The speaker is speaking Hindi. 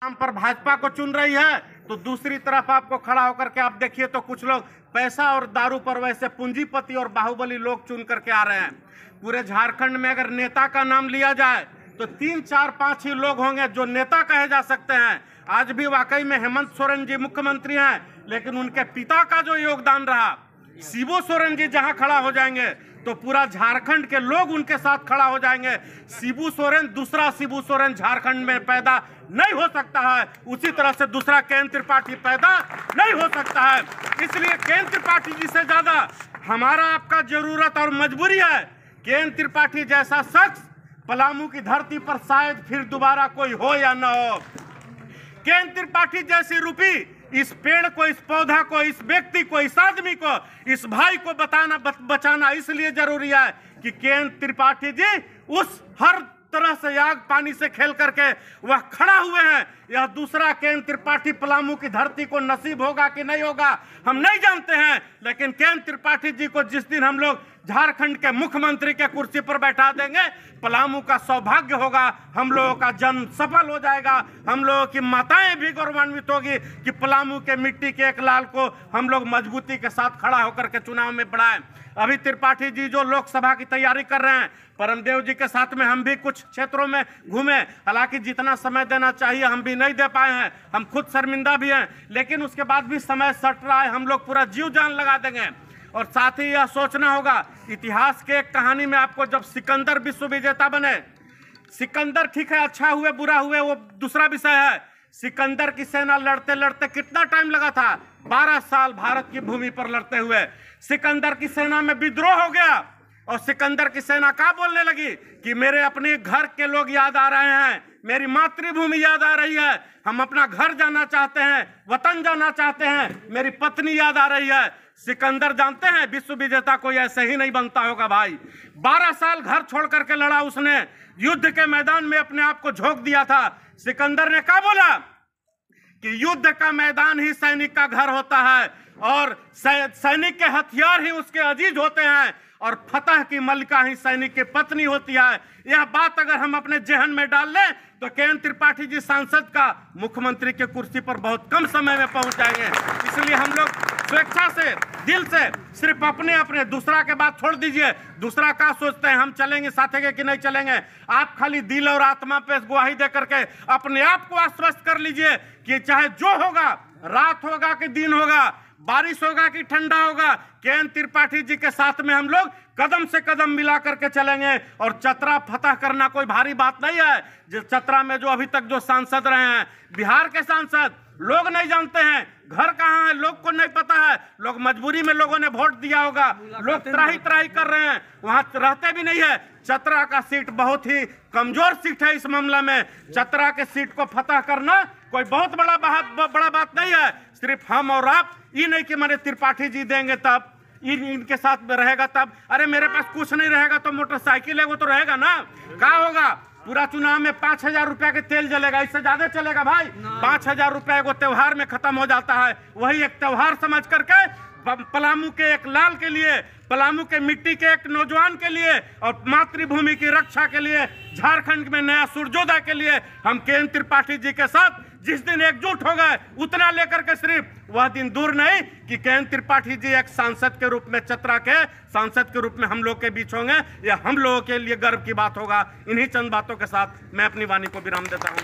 नाम पर भाजपा को चुन रही है, तो दूसरी तरफ आपको खड़ा होकर के आप देखिए तो कुछ लोग पैसा और दारू पर वैसे पूंजीपति और बाहुबली लोग चुन करके आ रहे हैं। पूरे झारखंड में अगर नेता का नाम लिया जाए तो 3, 4, 5 ही लोग होंगे जो नेता कहे जा सकते हैं। आज भी वाकई में हेमंत सोरेन जी मुख्यमंत्री हैं, लेकिन उनके पिता का जो योगदान रहा, शिबू सोरेन जी जहां खड़ा हो जाएंगे तो पूरा झारखंड के लोग उनके साथ खड़ा हो जाएंगे। शिबू सोरेन, दूसरा शिबू सोरेन झारखंड में पैदा नहीं हो सकता है, उसी तरह से दूसरा केएन त्रिपाठी पैदा नहीं हो सकता है। इसलिए केएन त्रिपाठी जी से ज्यादा हमारा आपका जरूरत और मजबूरी है। केएन त्रिपाठी जैसा शख्स पलामू की धरती पर शायद फिर दोबारा कोई हो या न हो। केएन त्रिपाठी जैसी रूपी इस पेड़ को, इस पौधा को, इस व्यक्ति को, इस आदमी को, इस भाई को बचाना इसलिए जरूरी है कि केएन त्रिपाठी जी उस हर तरह से आग पानी से खेल करके वह खड़ा हुए हैं। यह दूसरा केएन त्रिपाठी पलामू की धरती को नसीब होगा कि नहीं होगा हम नहीं जानते हैं, लेकिन केएन त्रिपाठी जी को जिस दिन हम लोग झारखंड के मुख्यमंत्री के कुर्सी पर बैठा देंगे, पलामू का सौभाग्य होगा, हम लोगों का जन्म सफल हो जाएगा। हम लोगों की माताएं भी गौरवान्वित होगी कि पलामू के मिट्टी के एक लाल को हम लोग मजबूती के साथ खड़ा होकर के चुनाव में बढ़ाएं। अभी त्रिपाठी जी जो लोकसभा की तैयारी कर रहे हैं, परमदेव जी के साथ में हम भी कुछ क्षेत्रों में घूमे, हालांकि जितना समय देना चाहिए हम भी नहीं दे पाए हैं, हम खुद शर्मिंदा भी हैं, लेकिन उसके बाद भी समय सट रहा है, हम लोग पूरा जीव जान लगा देंगे। और साथ ही यह सोचना होगा, इतिहास के एक कहानी में आपको जब सिकंदर विश्व विजेता बने, सिकंदर ठीक है अच्छा हुए बुरा हुए वो दूसरा विषय है, सिकंदर की सेना लड़ते लड़ते कितना टाइम लगा था, 12 साल भारत की भूमि पर लड़ते हुए सिकंदर की सेना में विद्रोह हो गया और सिकंदर की सेना क्या बोलने लगी कि मेरे अपने घर के लोग याद आ रहे हैं, मेरी मातृभूमि याद आ रही है, हम अपना घर जाना चाहते हैं, वतन जाना चाहते हैं, मेरी पत्नी याद आ रही है। सिकंदर जानते हैं विश्व विजेता कोई ऐसे ही नहीं बनता होगा भाई। 12 साल घर छोड़ करके लड़ा उसने, युद्ध के मैदान में अपने आप को झोंक दिया था। सिकंदर ने क्या बोला कि युद्ध का मैदान ही सैनिक का घर होता है और सैनिक के हथियार ही उसके अजीज होते हैं और फतह की मलिका ही सैनिक की पत्नी होती है। यह बात अगर हम अपने जहन में डाल लें तो केएन त्रिपाठी जी सांसद का मुख्यमंत्री के कुर्सी पर बहुत कम समय में पहुंच जाएंगे। इसलिए हम लोग स्वेच्छा से, दिल से, सिर्फ अपने अपने, दूसरा के बात छोड़ दीजिए, दूसरा क्या सोचते हैं हम चलेंगे साथ कि नहीं चलेंगे, आप खाली दिल और आत्मा पे गुहाही दे करके अपने आप को आश्वस्त कर लीजिए कि चाहे जो होगा, रात होगा कि दिन होगा, बारिश होगा कि ठंडा होगा, केएन त्रिपाठी जी के साथ में हम लोग कदम से कदम मिला करके चलेंगे। और चतरा फतह करना कोई भारी बात नहीं है। जो चतरा में जो अभी तक जो सांसद रहे हैं, बिहार के सांसद, लोग नहीं जानते हैं घर कहाँ है, लोग को नहीं पता है, लोग मजबूरी में लोगों ने वोट दिया होगा, लोग त्राही त्राही कर रहे हैं, वहां रहते भी नहीं है। चतरा का सीट बहुत ही कमजोर सीट है। इस मामला में चतरा के सीट को फतह करना कोई बहुत बड़ा बात नहीं है। सिर्फ हम और आप, ये नहीं कि मैंने त्रिपाठी जी देंगे तब, इनके साथ में रहेगा तब, अरे मेरे पास कुछ नहीं रहेगा तो मोटरसाइकिल है वो तो रहेगा ना। क्या होगा, पूरा चुनाव में 5,000 रुपया के तेल जलेगा, इससे ज्यादा चलेगा भाई? 5,000 रुपया को त्योहार में खत्म हो जाता है। वही एक त्योहार समझ करके पलामू के एक लाल के लिए, पलामू के मिट्टी के एक नौजवान के लिए और मातृभूमि की रक्षा के लिए, झारखंड में नया सूर्योदय के लिए हम केएन त्रिपाठी जी के साथ जिस दिन एकजुट हो गए, उतना लेकर के सिर्फ वह दिन दूर नहीं कि केएन त्रिपाठी जी एक सांसद के रूप में, चतरा के सांसद के रूप में हम लोग के बीच होंगे। यह हम लोगों के लिए गर्व की बात होगा। इन्हीं चंद बातों के साथ मैं अपनी वाणी को विराम देता हूँ।